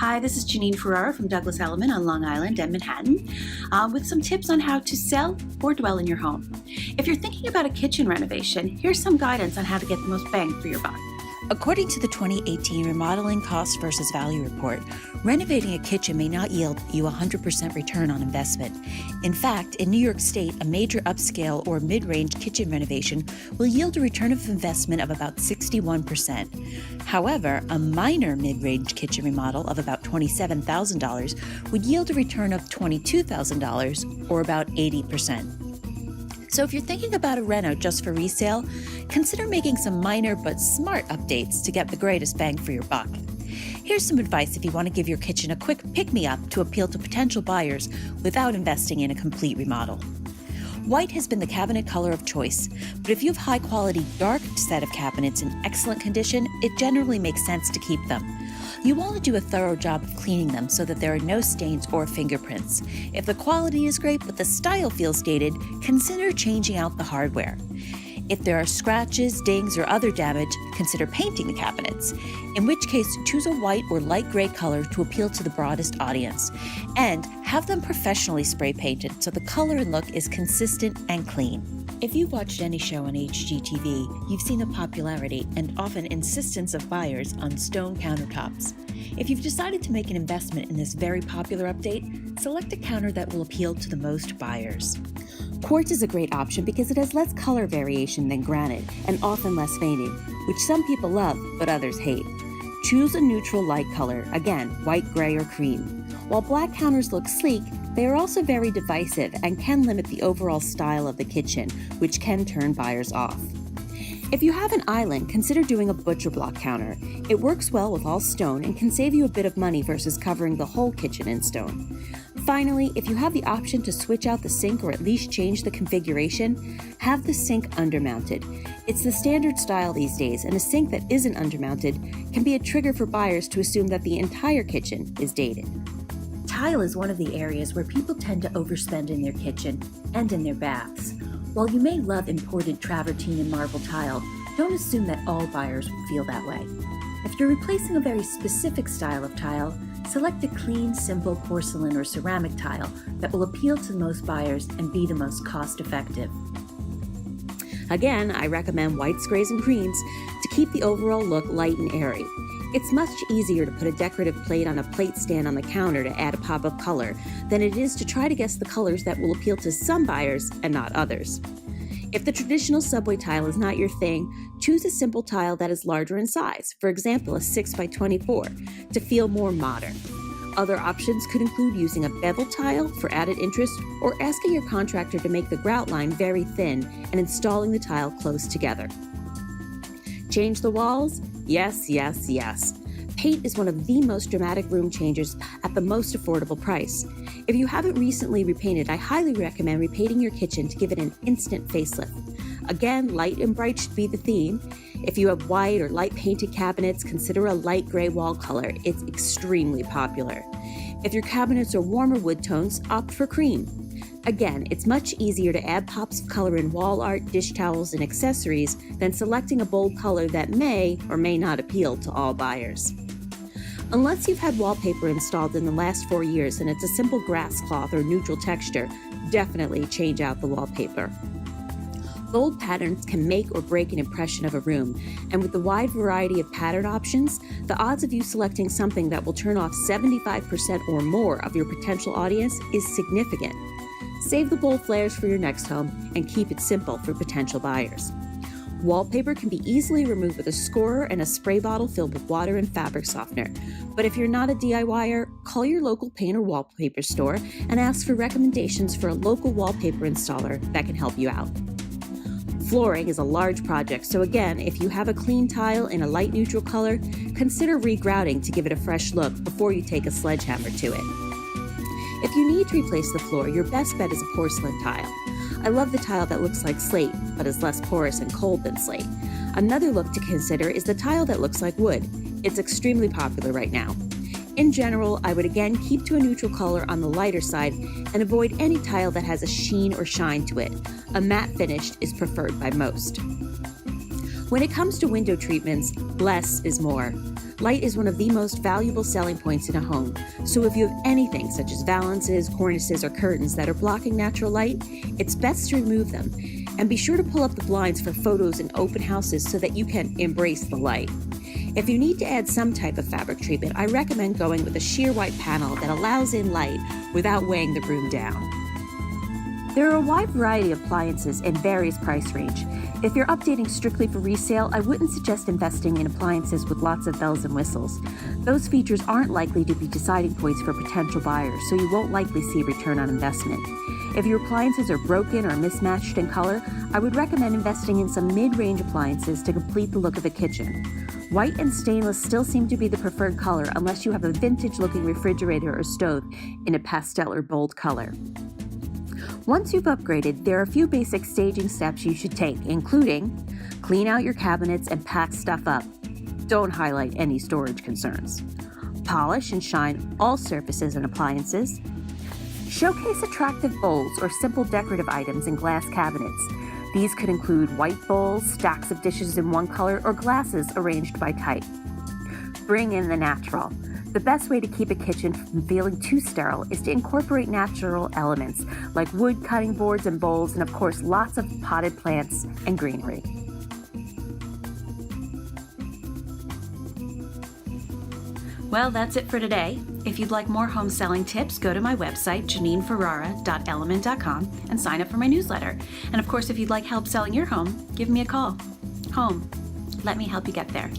Hi, this is Janene Ferrara from Douglas Elliman on Long Island and Manhattan with some tips on how to sell or dwell in your home. If you're thinking about a kitchen renovation, here's some guidance on how to get the most bang for your buck. According to the 2018 Remodeling Cost versus Value Report, renovating a kitchen may not yield you 100% return on investment. In fact, in New York State, a major upscale or mid-range kitchen renovation will yield a return of investment of about 61%. However, a minor mid-range kitchen remodel of about $27,000 would yield a return of $22,000 or about 80%. So if you're thinking about a reno just for resale, consider making some minor but smart updates to get the greatest bang for your buck. Here's some advice if you want to give your kitchen a quick pick-me-up to appeal to potential buyers without investing in a complete remodel. White has been the cabinet color of choice, but if you have high-quality dark set of cabinets in excellent condition, it generally makes sense to keep them. You want to do a thorough job of cleaning them so that there are no stains or fingerprints. If the quality is great but the style feels dated, consider changing out the hardware. If there are scratches, dings, or other damage, consider painting the cabinets, in which case choose a white or light gray color to appeal to the broadest audience, and have them professionally spray painted so the color and look is consistent and clean. If you've watched any show on HGTV, you've seen the popularity and often insistence of buyers on stone countertops. If you've decided to make an investment in this very popular update, select a counter that will appeal to the most buyers. Quartz is a great option because it has less color variation than granite and often less veining, which some people love but others hate. Choose a neutral light color, again, white, gray, or cream. While black counters look sleek, they are also very divisive and can limit the overall style of the kitchen, which can turn buyers off. If you have an island, consider doing a butcher block counter. It works well with all stone and can save you a bit of money versus covering the whole kitchen in stone. Finally, if you have the option to switch out the sink or at least change the configuration, have the sink undermounted. It's the standard style these days, and a sink that isn't undermounted can be a trigger for buyers to assume that the entire kitchen is dated. Tile is one of the areas where people tend to overspend in their kitchen and in their baths. While you may love imported travertine and marble tile, don't assume that all buyers feel that way. If you're replacing a very specific style of tile, select a clean, simple porcelain or ceramic tile that will appeal to most buyers and be the most cost-effective. Again, I recommend whites, grays, and creams to keep the overall look light and airy. It's much easier to put a decorative plate on a plate stand on the counter to add a pop of color than it is to try to guess the colors that will appeal to some buyers and not others. If the traditional subway tile is not your thing, choose a simple tile that is larger in size, for example a 6x24, to feel more modern. Other options could include using a bevel tile for added interest or asking your contractor to make the grout line very thin and installing the tile close together. Change the walls? Yes, yes, yes. Paint is one of the most dramatic room changers at the most affordable price. If you haven't recently repainted, I highly recommend repainting your kitchen to give it an instant facelift. Again, light and bright should be the theme. If you have white or light painted cabinets, consider a light gray wall color. It's extremely popular. If your cabinets are warmer wood tones, opt for cream. Again, it's much easier to add pops of color in wall art, dish towels, and accessories than selecting a bold color that may or may not appeal to all buyers. Unless you've had wallpaper installed in the last 4 years and it's a simple grass cloth or neutral texture, definitely change out the wallpaper. Bold patterns can make or break an impression of a room, and with the wide variety of pattern options, the odds of you selecting something that will turn off 75% or more of your potential audience is significant. Save the bold flares for your next home and keep it simple for potential buyers. Wallpaper can be easily removed with a scorer and a spray bottle filled with water and fabric softener. But if you're not a DIYer, call your local paint or wallpaper store and ask for recommendations for a local wallpaper installer that can help you out. Flooring is a large project, so again, if you have a clean tile in a light neutral color, consider regrouting to give it a fresh look before you take a sledgehammer to it. If you need to replace the floor, your best bet is a porcelain tile. I love the tile that looks like slate, but is less porous and cold than slate. Another look to consider is the tile that looks like wood. It's extremely popular right now. In general, I would again keep to a neutral color on the lighter side and avoid any tile that has a sheen or shine to it. A matte finish is preferred by most. When it comes to window treatments, less is more. Light is one of the most valuable selling points in a home, so if you have anything such as valances, cornices, or curtains that are blocking natural light, it's best to remove them. And be sure to pull up the blinds for photos in open houses so that you can embrace the light. If you need to add some type of fabric treatment, I recommend going with a sheer white panel that allows in light without weighing the room down. There are a wide variety of appliances in various price range. If you're updating strictly for resale, I wouldn't suggest investing in appliances with lots of bells and whistles. Those features aren't likely to be deciding points for potential buyers, so you won't likely see return on investment. If your appliances are broken or mismatched in color, I would recommend investing in some mid-range appliances to complete the look of a kitchen. White and stainless still seem to be the preferred color unless you have a vintage-looking refrigerator or stove in a pastel or bold color. Once you've upgraded, there are a few basic staging steps you should take, including clean out your cabinets and pack stuff up. Don't highlight any storage concerns. Polish and shine all surfaces and appliances. Showcase attractive bowls or simple decorative items in glass cabinets. These could include white bowls, stacks of dishes in one color, or glasses arranged by type. Bring in the natural. The best way to keep a kitchen from feeling too sterile is to incorporate natural elements like wood cutting boards and bowls, and of course lots of potted plants and greenery. Well, that's it for today. If you'd like more home selling tips, go to my website, janeneferrara.element.com, and sign up for my newsletter. And of course, if you'd like help selling your home, give me a call. Home. Let me help you get there.